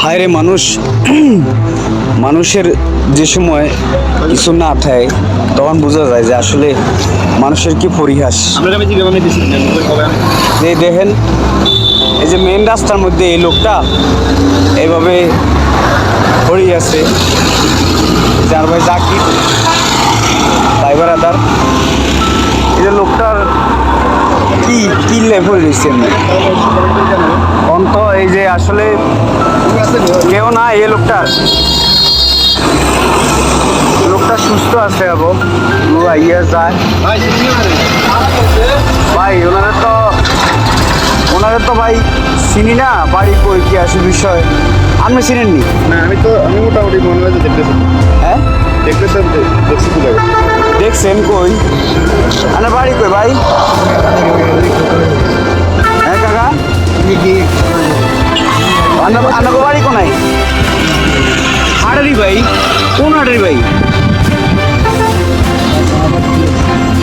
হায় রে মানুষ, মানুষের যে সময় কিছু না থাকে তখন বোঝা যায় যে আসলে মানুষের কি পরিহাস। যে দেখেন এই যে মেন রাস্তার মধ্যে এই লোকটা এইভাবে পড়ে আছে, যার ভাই জাকির ড্রাইভার আদার, এই যে লোকটার কি কি লেভেল রয়েছে অন্ত, এই যে আসলে কেউ না, এই লোকটা সুস্থ আছে এবং ইয়ে যায় ভাই, ওনারা তো ভাই চিনি না, বাড়ি কই কি আসে বিষয় আপনি চিনেননি? না আমি মোটামুটি মনে হয় দেখতেছি। হ্যাঁ দেখতেছেন, দেখছি কি লাগে দেখছেন কই? আপনার বাড়ি কই ভাই? হ্যাঁ কাকা, আপনার বাড়ি কোনায়? হাটারি ভাই, কোন হাটারি ভাই?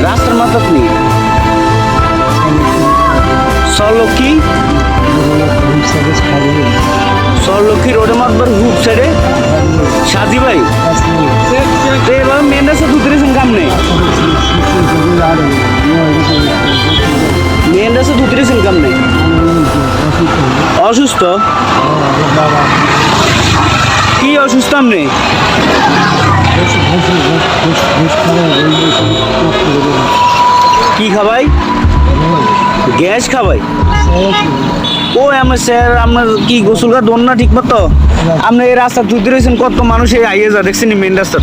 রাস্তার মাথা আপনি সরলক্ষী রোডে মাতবার হুপ সাইডে সাজি ভাই, এবার মেন রাস্তা ধুতেছেন কামনে, মেন রাস্তা ধুতেছেন কামনে, অসুস্থ কি অসুস্থ আপনি? কি খাবাই? গ্যাস খাবাই? ও আমার স্যার, আপনার কি গোসল গা দোন না ঠিক মতো? আপনি এই রাস্তা ধুতে রয়েছেন, কত মানুষ এই আইয়ে যা দেখছেন মেন রাস্তা।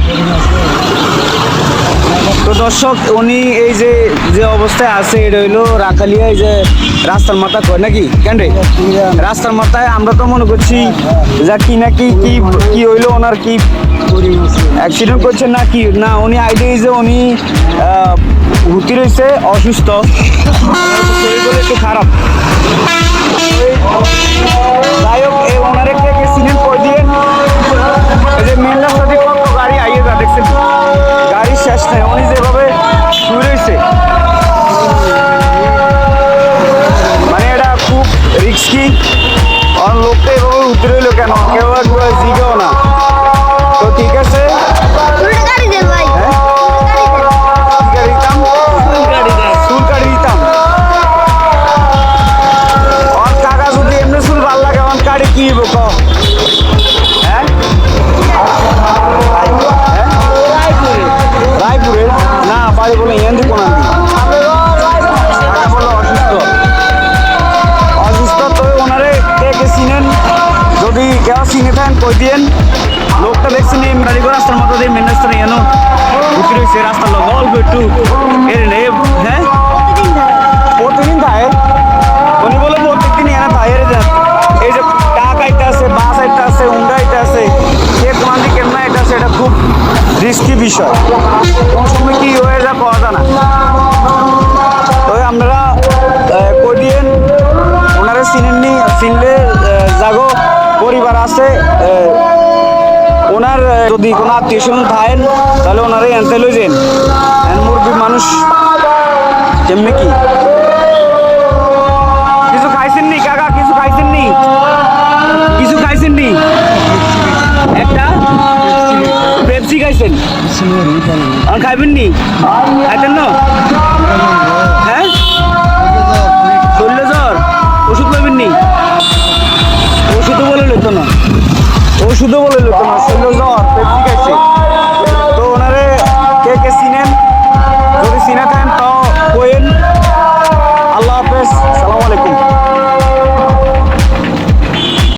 তো দর্শক, উনি এই যে অবস্থায় আছে এটা হইলো রাখালিয়া, এই যে রাস্তার মাথা কয় নাকি কেন রে? রাস্তার মাথায় আমরা তো মনে করছি যা কি নাকি কি হইলো, ওনার কি অ্যাক্সিডেন্ট করছেন না কি না, উনি আইডিয়া যে উনি ঘুরতে রয়েছে, অসুস্থ, শরীর একটু খারাপ। যাই হোক, এই ওনারে কে সিনেন করে দিয়ে এই যে মেন রাস্তা দিয়ে কত গাড়ি আইয়ে যা দেখছেন, গাড়ির শেষ নেই, উনি যেভাবে শুয়ে রয়েছে, মানে এটা খুব রিস্কি। আর লোকটা এভাবে উঠতে রইল কেন, কেউ একবার জিগেও না। তো ঠিক আছে, কি হ্যাঁ রায়পুরে না বাড়ি বলে এন্দি কোন বললো অসুস্থ। তো ওনারে কে চিনেন, যদি কেউ চিনে থাকেন কই দিয়েন। লোকটা দেখছেন এই মেডিকেল রাস্তার মতো দিয়ে মেন রাস্তা এনো ঘুরতে রয়েছে, রাস্তার লোক অল্প একটু এর নেই। হ্যাঁ প্রতিদিন থাকে, উনি বলে প্রত্যেকদিন এনে থাকে। এই যে টাক আইতে আছে, বাস আইতে আছে, উন্ডা আইতে আছে, কে কোন দিকে কেমন আইতে আছে, এটা খুব রিস্কি বিষয়, কোন সময় কি হয়ে যা পাওয়া যায় না। তো আপনারা কই দিয়েন, ওনারা চিনেননি, চিনলে জাগো পরিবার আছে, ওনার যদি কোনো আত্মীয় স্বজন থাকেন তাহলে ওনারা এনতে লই যান। মুরগি মানুষ কেমনি কি কিছু খাইছেন নি কাকা? কিছু খাইছেন নি? কিছু খাইছেন নি? একটা পেপসি খাইছেন, আর খাইবেন নি? খাইতেন না? হ্যাঁ শরীর জ্বর, ওষুধ খাইবেন নি? ওষুধও বলে লইতো না, ওষুধও বলে লইতো না, শরীর জ্বর, পেপসি খাইছে। তো ওনারে কে চিনেন, যদি চিনে থাকেন তাও কোয়েন। আল্লাহ হাফেজ, সালামু আলাইকুম।